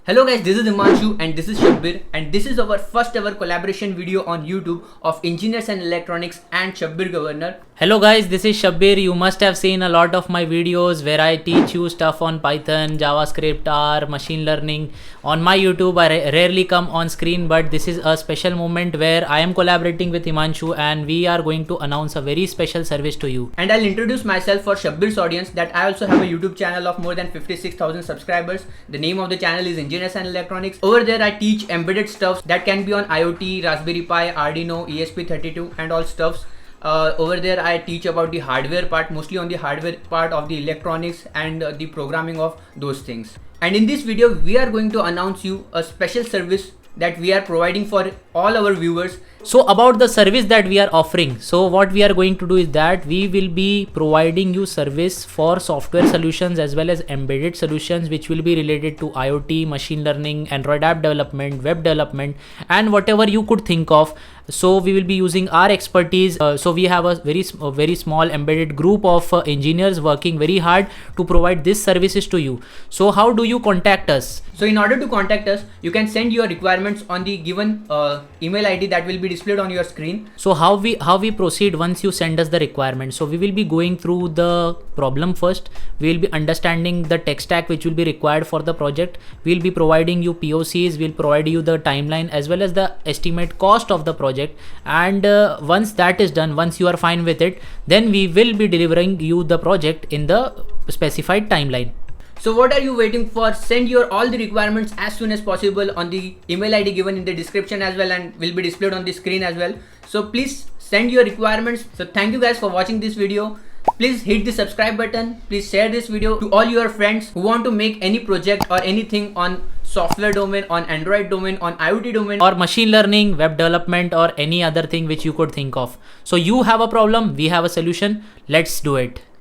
Hello guys, this is Himanshu and this is Shabbir, and this is our first ever collaboration video on YouTube of engineers and electronics and Shabbir Governor. Hello guys, this is Shabbir. You must have seen a lot of my videos where I teach you stuff on Python, JavaScript, R, machine learning. On my YouTube, I rarely come on screen, but this is a special moment where I am collaborating with Himanshu and we are going to announce a very special service to you. And I'll introduce myself for Shabbir's audience that I also have a YouTube channel of more than 56,000 subscribers. The name of the channel is Engineers and Electronics. Over there I teach embedded stuff that can be on IoT, Raspberry Pi, Arduino, ESP32 and all stuffs. Over there I teach about the hardware part, mostly on the hardware part of the electronics and the programming of those things. And in this video we are going to announce you a special service that we are providing for all our viewers. So about the service that we are offering, so what we are going to do is that we will be providing you service for software solutions as well as embedded solutions which will be related to IoT, machine learning, Android app development, web development and whatever you could think of. So we will be using our expertise. So we have a very small embedded group of engineers working very hard to provide these services to you. So how do you contact us? So in order to contact us, you can send your requirements on the given email ID that will be displayed on your screen. So how we proceed once you send us the requirement? So we will be going through the problem first. We will be understanding the tech stack which will be required for the project. We will be providing you POCs. We will provide you the timeline as well as the estimate cost of the project. And once that is done, once you are fine with it, then we will be delivering you the project in the specified timeline. So what are you waiting for? Send your all the requirements as soon as possible on the email ID given in the description as well and will be displayed on the screen as well. So please send your requirements. So thank you guys for watching this video. Please hit the subscribe button. Please share this video to all your friends who want to make any project or anything on software domain, on Android domain, on IoT domain or machine learning, web development or any other thing which you could think of. So you have a problem, we have a solution. Let's do it.